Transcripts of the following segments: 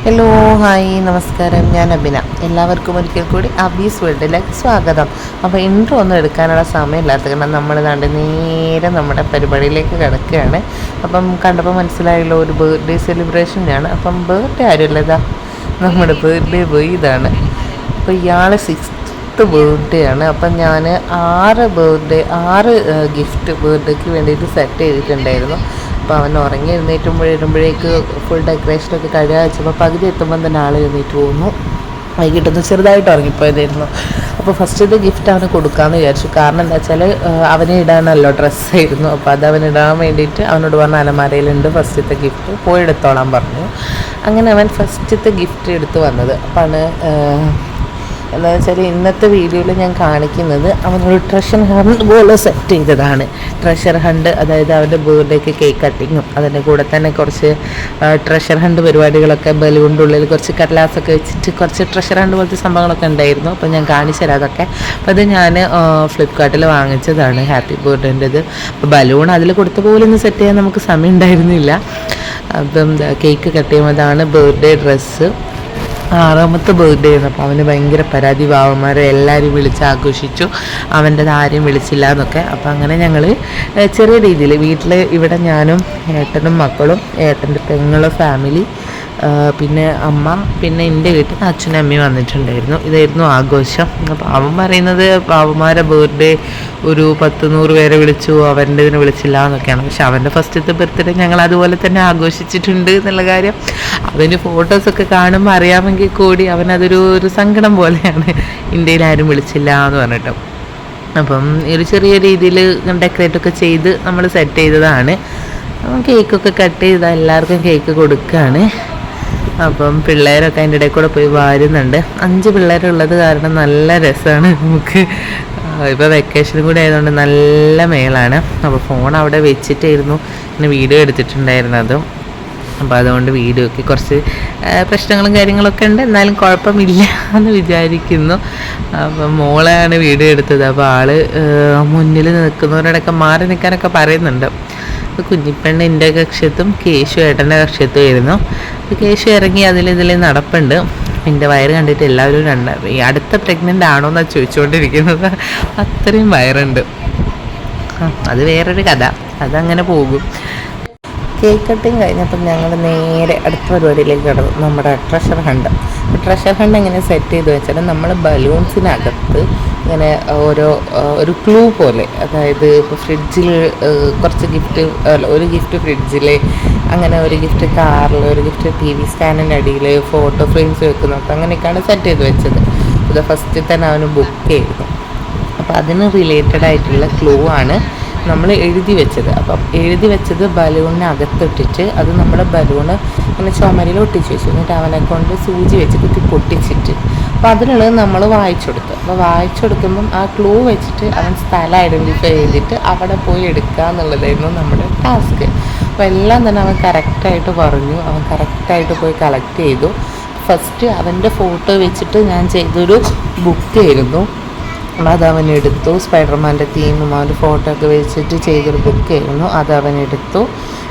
Hello hi നമസ്കാരം, ഞാൻ അബിന. എല്ലാവർക്കും ഒരിക്കൽ കൂടി അബീസ് വേൾഡിലേക്ക് സ്വാഗതം. അപ്പോൾ ഇൻട്രോ ഒന്നും എടുക്കാനുള്ള സമയമില്ലാത്ത കാരണം നമ്മൾ നേരെ നമ്മുടെ പരിപാടിയിലേക്ക് കിടക്കുകയാണ്. അപ്പം കണ്ടപ്പോൾ മനസ്സിലായല്ലോ, ഒരു ബർത്ത്ഡേ സെലിബ്രേഷനാണ്. അപ്പം ബർത്ത്ഡേ ആരുമല്ല, ഇതാ നമ്മുടെ ബർത്ത്ഡേ ബോയ് ഇതാണ്. അപ്പോൾ ഇയാൾ 6th ബർത്ത്ഡേ ആണ്. അപ്പം ഞാൻ 6 ഗിഫ്റ്റ് ബർത്ത്ഡേക്ക് വേണ്ടിയിട്ട് സെറ്റ് ചെയ്തിട്ടുണ്ടായിരുന്നു. അപ്പോൾ അവൻ ഉറങ്ങി എഴുന്നേറ്റുമ്പോഴേക്ക് ഫുൾ ഡെക്കറേഷനൊക്കെ കഴിയാൻ വെച്ചപ്പോൾ പകുതി എത്തുമ്പം തന്നെ ആൾ എഴുന്നേറ്റ് പോകുന്നു. വൈകിട്ടൊന്ന് ചെറുതായിട്ട് ഉറങ്ങിപ്പോയതായിരുന്നു. അപ്പോൾ ഫസ്റ്റത്തെ ഗിഫ്റ്റ് അവന് കൊടുക്കാമെന്ന് വിചാരിച്ചു. കാരണം എന്താ വെച്ചാൽ അവന് ഇടാനല്ലോ ഡ്രസ്സായിരുന്നു. അപ്പോൾ അത് അവനിടാൻ വേണ്ടിയിട്ട് അവനോട് പറഞ്ഞ അലമാരയിലുണ്ട് ഫസ്റ്റത്തെ ഗിഫ്റ്റ്, പോയി എടുത്തോളാൻ പറഞ്ഞു. അങ്ങനെ അവൻ ഫസ്റ്റത്തെ ഗിഫ്റ്റ് എടുത്ത് വന്നത്. അപ്പാണ് എന്താണെന്ന് വെച്ചാൽ ഇന്നത്തെ വീഡിയോയിൽ ഞാൻ കാണിക്കുന്നത് അവനൊരു ട്രഷർ ഹണ്ട് പോലെ സെറ്റ് ചെയ്തതാണ്. ട്രഷർ ഹണ്ട്, അതായത് അവൻ്റെ ബർത്ത്ഡേക്ക് കേക്ക് കട്ടിങ്ങും അതിൻ്റെ കൂടെ തന്നെ കുറച്ച് ട്രഷർ ഹണ്ട് പരിപാടികളൊക്കെ, ബലൂണിൻ്റെ ഉള്ളിൽ കുറച്ച് കടലാസൊക്കെ വെച്ചിട്ട് കുറച്ച് ട്രഷർ ഹണ്ട് പോലത്തെ സംഭവങ്ങളൊക്കെ ഉണ്ടായിരുന്നു. അപ്പോൾ ഞാൻ കാണിച്ചു തരാം അതൊക്കെ. അപ്പോൾ അത് ഞാൻ ഫ്ലിപ്കാർട്ടിൽ വാങ്ങിച്ചതാണ്, ഹാപ്പി ബർത്ത്ഡേൻ്റെത്. അപ്പോൾ ബലൂൺ അതിൽ കൊടുത്ത പോലെ ഒന്ന് സെറ്റ് ചെയ്യാൻ നമുക്ക് സമയം ഉണ്ടായിരുന്നില്ല. അപ്പം കേക്ക് കട്ട് ചെയ്യുന്നതാണ് ബർത്ത്ഡേ ഡ്രസ്സ്. 6ാമത്തെ ബർത്ത്ഡേ ആയിരുന്നു. അപ്പോൾ അവന് ഭയങ്കര പരാതി, പാവന്മാരെ എല്ലാവരും വിളിച്ച് ആഘോഷിച്ചു, അവൻ്റെത് ആരും വിളിച്ചില്ല എന്നൊക്കെ. അപ്പോൾ അങ്ങനെ ഞങ്ങൾ ചെറിയ രീതിയിൽ വീട്ടിൽ ഇവിടെ ഞാനും ഏട്ടനും മക്കളും, ഏട്ടൻ്റെ പെങ്ങളും ഫാമിലി, പിന്നെ അമ്മ, പിന്നെ എൻ്റെ വീട്ടിൽ അച്ഛനും അമ്മയും വന്നിട്ടുണ്ടായിരുന്നു. ഇതായിരുന്നു ആഘോഷം. അപ്പോൾ അവൻ പറയുന്നത് പാവന്മാരെ ബർത്ത്ഡേ ഒരു 10-100 പേരെ വിളിച്ചു, അവൻ്റെ ഇതിന് വിളിച്ചില്ല എന്നൊക്കെയാണ്. പക്ഷെ അവൻ്റെ ഫസ്റ്റത്തെ ബർത്ത്ഡേ ഞങ്ങൾ അതുപോലെ തന്നെ ആഘോഷിച്ചിട്ടുണ്ട് എന്നുള്ള കാര്യം അവന് ഫോട്ടോസൊക്കെ കാണുമ്പോൾ അറിയാമെങ്കിൽ കൂടി അവനതൊരു സങ്കടം പോലെയാണ്, ഇന്ത്യയിൽ ആരും വിളിച്ചില്ല എന്ന് പറഞ്ഞിട്ട്. അപ്പം ഒരു ചെറിയ രീതിയിൽ ഡെക്കറേറ്റൊക്കെ ചെയ്ത് നമ്മൾ സെറ്റ് ചെയ്തതാണ്. കേക്കൊക്കെ കട്ട് ചെയ്ത് എല്ലാവർക്കും കേക്ക് കൊടുക്കുകയാണ്. അപ്പം പിള്ളേരൊക്കെ അതിൻ്റെ ഇടയിൽ കൂടെ പോയി വാരുന്നുണ്ട്. 5 പിള്ളേരുള്ളത് കാരണം നല്ല രസമാണ് നമുക്ക്. ഇപ്പോൾ വെക്കേഷനും കൂടി ആയതുകൊണ്ട് നല്ല മേളാണ്. അപ്പോൾ ഫോൺ അവിടെ വെച്ചിട്ടായിരുന്നു ഇങ്ങനെ വീഡിയോ എടുത്തിട്ടുണ്ടായിരുന്നതും. അപ്പോൾ അതുകൊണ്ട് വീഡിയോയ്ക്ക് കുറച്ച് പ്രശ്നങ്ങളും കാര്യങ്ങളൊക്കെ ഉണ്ട്, എന്നാലും കുഴപ്പമില്ല എന്ന് വിചാരിക്കുന്നു. അപ്പം മോളെയാണ് വീഡിയോ എടുത്തത്. അപ്പോൾ ആൾ മുന്നിൽ നിൽക്കുന്നവരോടൊക്കെ മാറി നിൽക്കാനൊക്കെ പറയുന്നുണ്ട്. കുഞ്ഞിപ്പെണ്ണ് എൻ്റെ കക്ഷത്തും കേശു ഏട്ടൻ്റെ കക്ഷത്തും ആയിരുന്നു. കേശു ഇറങ്ങി അതിൽ നടപ്പുണ്ട്. എൻ്റെ വയറ് കണ്ടിട്ട് എല്ലാവരും ഈ അടുത്ത പ്രഗ്നൻ്റ് ആണോ എന്നാണ് ചോദിച്ചുകൊണ്ടിരിക്കുന്നത്. അത്രയും വയറുണ്ട്. അത് വേറൊരു കഥ, അതങ്ങനെ പോകും. കേക്ക് കട്ടിങ് കഴിഞ്ഞപ്പോൾ ഞങ്ങൾ നേരെ അടുത്ത പരിപാടിയിലേക്ക് കടന്നു, നമ്മുടെ ട്രഷർ ഹണ്ട്. ട്രഷർ ഹണ്ട് എങ്ങനെ സെറ്റ് ചെയ്ത് വെച്ചാൽ നമ്മൾ ബലൂൺസിനകത്ത് ഇങ്ങനെ ഒരു ക്ലൂ പോലെ, അതായത് ഇപ്പോൾ ഫ്രിഡ്ജിൽ കുറച്ച് ഗിഫ്റ്റ്, ഒരു ഗിഫ്റ്റ് ഫ്രിഡ്ജിൽ, അങ്ങനെ ഒരു ഗിഫ്റ്റ് കാറിൽ, ഒരു ഗിഫ്റ്റ് TV സ്റ്റാൻഡിൻ്റെ അടിയിൽ, ഫോട്ടോ ഫ്രെയിംസ് വെക്കുന്നൊക്കെ അങ്ങനെയൊക്കെയാണ് സെറ്റ് ചെയ്ത് വെച്ചത്. ഇത് ഫസ്റ്റ് തന്നെ അവന് ബുക്ക് ചെയ്തു. അപ്പോൾ അതിന് റിലേറ്റഡ് ആയിട്ടുള്ള ക്ലൂ ആണ് നമ്മൾ എഴുതി വെച്ചത്. അപ്പം എഴുതി വെച്ചത് ബലൂണിനകത്തിട്ടിട്ട് അത് നമ്മുടെ ബലൂണ് ഇങ്ങനെ ചുമരിൽ ഒട്ടിച്ച് വെച്ചു. എന്നിട്ട് അവനെ കൊണ്ട് സൂചി വെച്ച് കുത്തി പൊട്ടിച്ചിട്ട് അപ്പോൾ അതിനുള്ളത് നമ്മൾ വായിച്ചു കൊടുത്തു. അപ്പോൾ വായിച്ചു കൊടുക്കുമ്പം ആ ക്ലൂ വെച്ചിട്ട് അവൻ സ്ഥലം ഐഡൻറ്റിഫൈ ചെയ്തിട്ട് അവിടെ പോയി എടുക്കുക എന്നുള്ളതായിരുന്നു നമ്മുടെ ടാസ്ക്. അപ്പോൾ എല്ലാം തന്നെ അവൻ കറക്റ്റായിട്ട് പറഞ്ഞു, അവൻ കറക്റ്റായിട്ട് പോയി കളക്ട് ചെയ്തു. ഫസ്റ്റ് അവൻ്റെ ഫോട്ടോ വെച്ചിട്ട് ഞാൻ ചെയ്തൊരു ബുക്ക് ആയിരുന്നു, അത് അവനെടുത്തു. സ്പൈഡർമാൻ്റെ തീമും അവൻ്റെ ഫോട്ടോ ഒക്കെ വെച്ചിട്ട് ചെയ്തൊരു ബുക്ക് ആയിരുന്നു, അത് അവനെടുത്തു.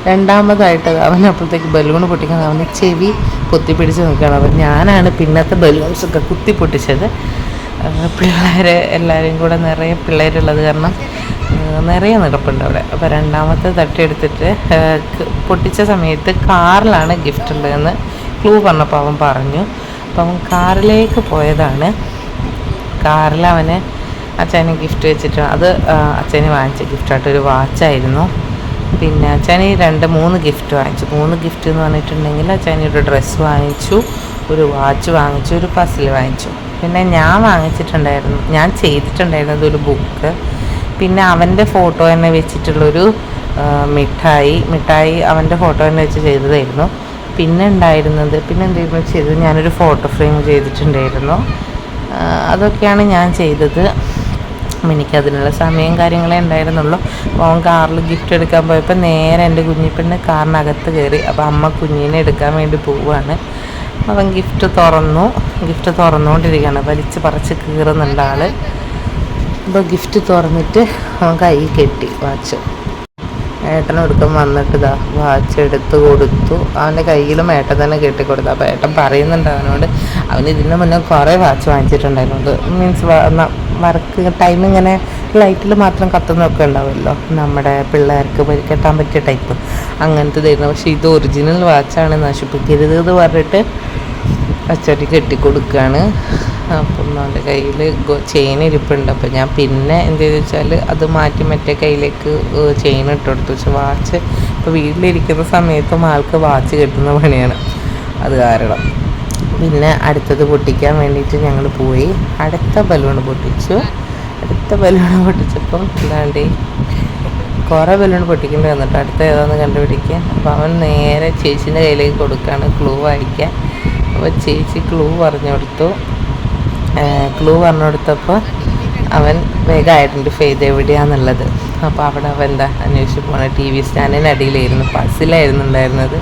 രണ്ടാമതായിട്ട് അവൻ അപ്പോഴത്തേക്ക് ബലൂൺ പൊട്ടിക്കാൻ അവന് ചെവി കുത്തിപ്പിടിച്ച് നിൽക്കണം. അപ്പം ഞാനാണ് പിന്നത്തെ ബലൂൺസൊക്കെ കുത്തി പൊട്ടിച്ചത്. പിള്ളേർ എല്ലാവരും കൂടെ നിറയെ പിള്ളേരുള്ളത് കാരണം നിറയെ നിറപ്പുണ്ട് അവിടെ. അപ്പോൾ രണ്ടാമത്തെ തട്ടിയെടുത്തിട്ട് പൊട്ടിച്ച സമയത്ത് കാറിലാണ് ഗിഫ്റ്റ് ഉള്ളതെന്ന് ക്ലൂ പറഞ്ഞപ്പോൾ അവൻ പറഞ്ഞു. അപ്പം അവൻ കാറിലേക്ക് പോയതാണ്. കാറിൽ അവന് അച്ഛന് ഗിഫ്റ്റ് വെച്ചിട്ട്, അത് അച്ഛന് വാങ്ങിച്ച ഗിഫ്റ്റായിട്ടൊരു വാച്ചായിരുന്നു. പിന്നെ അച്ഛന് 2-3 ഗിഫ്റ്റ് വാങ്ങിച്ചു. 3 ഗിഫ്റ്റ് എന്ന് പറഞ്ഞിട്ടുണ്ടെങ്കിൽ അച്ഛന് ഒരു ഡ്രസ്സ് വാങ്ങിച്ചു, ഒരു വാച്ച് വാങ്ങിച്ചു, ഒരു പസിൽ വാങ്ങിച്ചു. പിന്നെ ഞാൻ ചെയ്തിട്ടുണ്ടായിരുന്നത് ഒരു ബുക്ക്, പിന്നെ അവൻ്റെ ഫോട്ടോ തന്നെ വെച്ചിട്ടുള്ളൊരു മിഠായി അവൻ്റെ ഫോട്ടോ തന്നെ വെച്ച് ചെയ്തതായിരുന്നു. പിന്നെ എന്തെങ്കിലും ചെയ്തത്, ഞാനൊരു ഫോട്ടോ ഫ്രെയിം ചെയ്തിട്ടുണ്ടായിരുന്നു. അതൊക്കെയാണ് ഞാൻ ചെയ്തത്. എനിക്കതിനുള്ള സമയം കാര്യങ്ങളെ ഉണ്ടായിരുന്നുള്ളൂ. അപ്പോൾ അവൻ കാറിൽ ഗിഫ്റ്റ് എടുക്കാൻ പോയപ്പോൾ നേരെ എൻ്റെ കുഞ്ഞിപ്പെണ്ണ് കാറിനകത്ത് കയറി. അപ്പോൾ അമ്മ കുഞ്ഞിനെ എടുക്കാൻ വേണ്ടി പോവുകയാണ്. അവൻ ഗിഫ്റ്റ് തുറന്നുകൊണ്ടിരിക്കുകയാണ്, വലിച്ച് പറിച്ച് കീറുന്നുണ്ട് ആൾ. അപ്പോൾ ഗിഫ്റ്റ് തുറന്നിട്ട് അവൻ കൈ കെട്ടി വാച്ച്. ഏട്ടനൊടുക്കം വന്നിട്ട് ഇതാ വാച്ച് എടുത്ത് കൊടുത്തു. അവൻ്റെ കയ്യിലും ഏട്ടൻ തന്നെ കെട്ടിക്കൊടുത്തു. അപ്പോൾ ഏട്ടൻ പറയുന്നുണ്ട് അവനോട്, അവൻ ഇതിന് മുന്നേ കുറേ വാച്ച് വാങ്ങിച്ചിട്ടുണ്ടായിരുന്നു. മീൻസ് വർക്ക് ടൈം ഇങ്ങനെ ലൈറ്റിൽ മാത്രം കത്തുന്നൊക്കെ ഉണ്ടാവുമല്ലോ, നമ്മുടെ പിള്ളേർക്ക് കെട്ടാൻ പറ്റിയ ടൈപ്പ്, അങ്ങനത്തെ തരുന്നു. പക്ഷേ ഇത് ഒറിജിനൽ വാച്ചാണ്, നശിപ്പിക്കരുത് എന്ന് പറഞ്ഞിട്ട് അച്ചടി കെട്ടിക്കൊടുക്കുകയാണ്. അപ്പം അവൻ്റെ കയ്യിൽ ചെയിൻ ഇരിപ്പുണ്ട്. അപ്പം ഞാൻ പിന്നെ എന്ത് ചെയ്തു വെച്ചാൽ അത് മാറ്റി മറ്റേ കയ്യിലേക്ക് ചെയിൻ ഇട്ട് കൊടുത്തു. പക്ഷെ വാച്ച് ഇപ്പോൾ വീട്ടിലിരിക്കുന്ന സമയത്തും ആൾക്ക് വാച്ച് കിട്ടുന്ന പണിയാണ്, അത് കാരണം. പിന്നെ അടുത്തത് പൊട്ടിക്കാൻ വേണ്ടിയിട്ട് ഞങ്ങൾ പോയി. അടുത്ത ബലൂൺ പൊട്ടിച്ചു. അടുത്ത ബലൂൺ പൊട്ടിച്ചപ്പം എന്താണ്ട് കുറേ ബലൂൺ പൊട്ടിക്കേണ്ടി വന്നിട്ട് അടുത്ത ഏതാണെന്ന് കണ്ടുപിടിക്കാൻ. അപ്പോൾ അവൻ നേരെ ചേച്ചീൻ്റെ കയ്യിലേക്ക് കൊടുക്കുകയാണ് ക്ലൂ വായിക്കാൻ. അപ്പോൾ ചേച്ചി ക്ലൂ പറഞ്ഞു കൊടുത്തു. ക്ലൂ പറഞ്ഞു കൊടുത്തപ്പോൾ അവൻ വേഗം ഐഡൻറ്റിഫൈ ചെയ്ത് എവിടെയാണെന്നുള്ളത്. അപ്പോൾ അവിടെ അവൻ എന്താ അന്വേഷിച്ച് പോകണം. ടി വി സ്റ്റാൻഡിനടിയിലായിരുന്നു, പസിലായിരുന്നു ഉണ്ടായിരുന്നത്.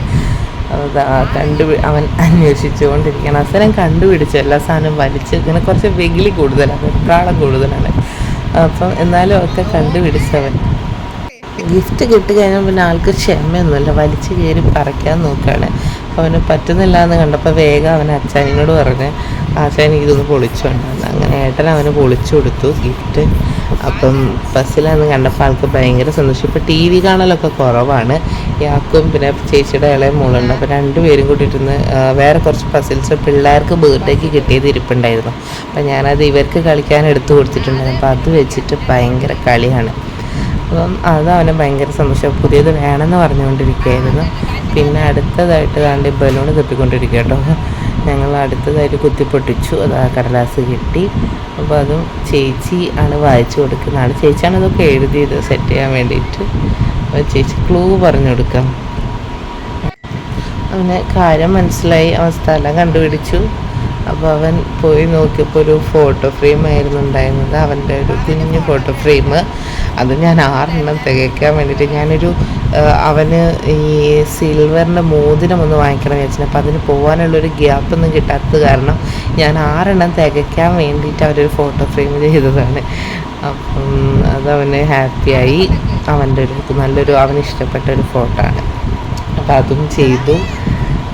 അവൻ അന്വേഷിച്ചുകൊണ്ടിരിക്കുകയാണ്. അവസാനം കണ്ടുപിടിച്ചു. എല്ലാ സാധനവും വലിച്ച് ഇങ്ങനെ കുറച്ച് വെകിലി കൂടുതലാണ്, വെപ്രാളം കൂടുതലാണ്. അപ്പം എന്നാലും ഒക്കെ കണ്ടുപിടിച്ചവൻ. ഗിഫ്റ്റ് കിട്ടിക്കഴിഞ്ഞാൽ പിന്നെ ആൾക്ക് ക്ഷമയൊന്നുമില്ല, വലിച്ചു കയറി പറിക്കാൻ നോക്കുകയാണ്. അവന് പറ്റുന്നില്ല എന്ന് കണ്ടപ്പോൾ വേഗം അവൻ അച്ഛനോട് പറഞ്ഞ് ആശാൻ ഇതൊന്ന് പൊളിച്ചുകൊണ്ടാണ്. അങ്ങനെ ഏട്ടൻ അവന് പൊളിച്ചു കൊടുത്തു ഗിഫ്റ്റ്. അപ്പം പസിലാന്ന് കണ്ടപ്പോൾ ആൾക്ക് ഭയങ്കര സന്തോഷം. ഇപ്പോൾ ടി വി കാണലൊക്കെ കുറവാണ്. യാക്കും പിന്നെ ചേച്ചിയുടെ ഇളയ മോളുണ്ട്. അപ്പോൾ രണ്ടുപേരും കൂട്ടിയിരുന്ന് വേറെ കുറച്ച് പസിൽസ് പിള്ളേർക്ക് ബർത്ത്ഡേക്ക് കിട്ടിയത് ഇരിപ്പുണ്ടായിരുന്നു. അപ്പോൾ ഞാനത് ഇവർക്ക് കളിക്കാൻ എടുത്തു കൊടുത്തിട്ടുണ്ടായിരുന്നു. അപ്പോൾ അത് വെച്ചിട്ട് ഭയങ്കര കളിയാണ്. അപ്പം അത് അവന് ഭയങ്കര സന്തോഷം. പുതിയത് വേണമെന്ന് പറഞ്ഞുകൊണ്ടിരിക്കുകയായിരുന്നു. പിന്നെ അടുത്തതായിട്ട് കണ്ട് ബലൂൺ തപ്പിക്കൊണ്ടിരിക്കുക കേട്ടോ. ഞങ്ങൾ അടുത്തതായിട്ട് കുത്തിപ്പൊട്ടിച്ചു. അത് ആ കടലാസ് കിട്ടി. അപ്പോൾ അതും ചേച്ചി ആണ് വായിച്ചു കൊടുക്കുന്നതാണ്. ചേച്ചിയാണ് അതൊക്കെ എഴുതിയത് സെറ്റ് ചെയ്യാൻ വേണ്ടിയിട്ട്. അപ്പോൾ ചേച്ചി ക്ലൂ പറഞ്ഞു കൊടുക്കാം. അവന് കാര്യം മനസ്സിലായി. അവൻ സ്ഥലം കണ്ടുപിടിച്ചു. അപ്പോൾ അവൻ പോയി നോക്കിയപ്പോൾ ഒരു ഫോട്ടോ ഫ്രെയിം ആയിരുന്നു ഉണ്ടായിരുന്നത്, അവൻ്റെ ഒരു കുഞ്ഞു ഫോട്ടോ ഫ്രെയിം. അത് ഞാൻ 6 തികയ്ക്കാൻ വേണ്ടിയിട്ട് ഞാനൊരു അവന് ഈ സിൽവറിൻ്റെ മോതിരം ഒന്ന് വാങ്ങിക്കണം വിചാരിച്ചു. അപ്പോൾ അതിന് പോകാനുള്ളൊരു ഗ്യാപ്പൊന്നും കിട്ടാത്തത് കാരണം ഞാൻ 6 തികയ്ക്കാൻ വേണ്ടിയിട്ട് അവരൊരു ഫോട്ടോ ഫ്രെയിം ചെയ്തതാണ്. അപ്പം അതവന് ഹാപ്പിയായി. അവൻ്റെ ഒരു നല്ലൊരു അവന് ഇഷ്ടപ്പെട്ട ഒരു ഫോട്ടോ ആണ്. അപ്പോൾ അതും ചെയ്തു.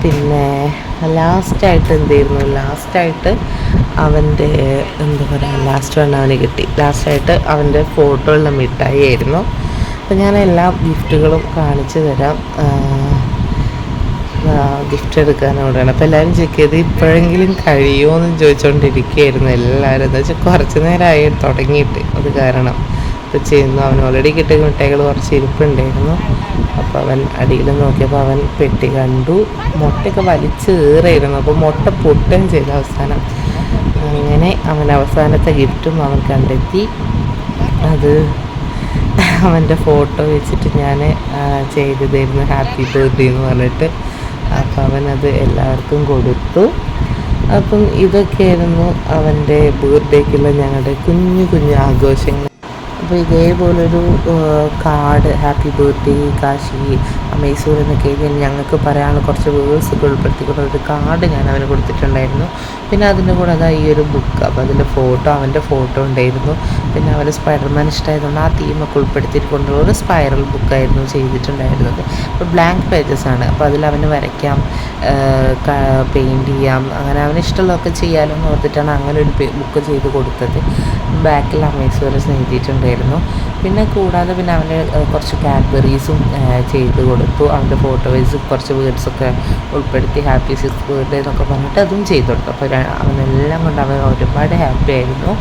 പിന്നെ ലാസ്റ്റായിട്ട് എന്തായിരുന്നു, ലാസ്റ്റായിട്ട് അവൻ്റെ എന്താ പറയുക, ലാസ്റ്റ് വൺ അവന് കിട്ടി. ലാസ്റ്റായിട്ട് അവൻ്റെ ഫോട്ടോയുള്ള മിഠായി ആയിരുന്നു. അപ്പോൾ ഞാൻ എല്ലാ ഗിഫ്റ്റുകളും കാണിച്ചു തരാം. ഗിഫ്റ്റ് എടുക്കാനോടാണ്. അപ്പോൾ എല്ലാവരും ചെക്ക് ചെയ്ത് ഇപ്പോഴെങ്കിലും കഴിയുമോ എന്ന് ചോദിച്ചുകൊണ്ടിരിക്കുകയായിരുന്നു എല്ലാവരും. എന്താ വെച്ചാൽ കുറച്ച് നേരമായി തുടങ്ങിയിട്ട്, അത് കാരണം ഇപ്പോൾ ചെയ്യുന്നു. അവൻ ഓൾറെഡി കിട്ടിയ മിഠായികൾ കുറച്ച് ഇരിപ്പുണ്ടായിരുന്നു. അപ്പോൾ അവൻ അടിയിൽ നോക്കിയപ്പോൾ അവൻ പെട്ടി കണ്ടു. മുട്ടയൊക്കെ വലിച്ച് കയറായിരുന്നു. അപ്പോൾ മുട്ട പൊട്ടുകയും ചെയ്തു അവസാനം. അങ്ങനെ അവൻ അവസാനത്തെ ഗിഫ്റ്റും അവൻ കണ്ടെത്തി. അത് അവൻ്റെ ഫോട്ടോ വെച്ചിട്ട് ഞാൻ ചെയ്തതായിരുന്നു, ഹാപ്പി ബർത്ത്ഡേ എന്ന് പറഞ്ഞിട്ട്. അപ്പോൾ അവനത് എല്ലാവർക്കും കൊടുത്തു. അപ്പം ഇതൊക്കെയായിരുന്നു അവൻ്റെ ബർത്ത്ഡേക്കുള്ള ഞങ്ങളുടെ കുഞ്ഞു കുഞ്ഞു ആഘോഷങ്ങൾ. അപ്പോൾ ഇതേപോലൊരു card, happy birthday Kashi Mysore എന്നൊക്കെ എഴുതി ഞങ്ങൾക്ക് പറയാനുള്ള കുറച്ച് വേഴ്സൊക്കെ ഉൾപ്പെടുത്തിക്കൊണ്ട് ഒരു കാർഡ് ഞാൻ അവന് കൊടുത്തിട്ടുണ്ടായിരുന്നു. പിന്നെ അതിൻ്റെ കൂടെ അതാ ഈ ഒരു ബുക്ക്. അപ്പോൾ അതിൻ്റെ ഫോട്ടോ, അവൻ്റെ ഫോട്ടോ ഉണ്ടായിരുന്നു. പിന്നെ അവന് സ്പൈഡർമാൻ ഇഷ്ടമായതുകൊണ്ട് ആ തീമൊക്കെ ഉൾപ്പെടുത്തിയിട്ടുകൊണ്ടുള്ള ഒരു സ്പൈറൽ ബുക്കായിരുന്നു ചെയ്തിട്ടുണ്ടായിരുന്നത്. അപ്പോൾ ബ്ലാങ്ക് പേജസ് ആണ്. അപ്പോൾ അതിൽ അവന് വരയ്ക്കാം, പെയിൻറ്റ് ചെയ്യാം, അങ്ങനെ അവന് ഇഷ്ടമുള്ളതൊക്കെ ചെയ്യാമല്ലോ എന്ന് ഓർത്തിട്ടാണ് അങ്ങനെ ഒരു ബുക്ക് ചെയ്ത് കൊടുത്തത്. ബാക്കിൽ അമേസ്വരസ് എഴുതിയിട്ടുണ്ടായിരുന്നു. പിന്നെ കൂടാതെ പിന്നെ അവന് കുറച്ച് കാഡ്ബറീസും ചെയ്ത് കൊടുത്തു. അവൻ്റെ ഫോട്ടോസ് കുറച്ച് വേർഡ്സൊക്കെ ഉൾപ്പെടുത്തി ഹാപ്പി 6th ബർത്ത്ഡേ എന്നൊക്കെ പറഞ്ഞിട്ട് അതും ചെയ്ത് കൊടുത്തു. അപ്പോൾ അവനെല്ലാം കൊണ്ട് അവൻ ഒരുപാട് ഹാപ്പി ആയിരുന്നു.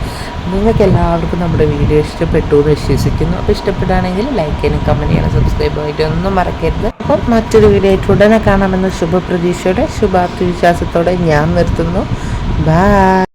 നിങ്ങൾക്ക് എല്ലാവർക്കും നമ്മുടെ വീഡിയോ ഇഷ്ടപ്പെട്ടു എന്ന് വിശ്വസിക്കുന്നു. അപ്പോൾ ഇഷ്ടപ്പെടുകയാണെങ്കിൽ ലൈക്ക് ചെയ്യാനും കമൻറ്റ് ചെയ്യാനും സബ്സ്ക്രൈബ് ആയിട്ട് ഒന്നും മറക്കരുത്. അപ്പോൾ മറ്റൊരു വീഡിയോ ആയിട്ട് ഉടനെ കാണാമെന്ന ശുഭപ്രതീക്ഷയോടെ, ശുഭാപ്തി വിശ്വാസത്തോടെ ഞാൻ നിർത്തുന്നു. ബൈ.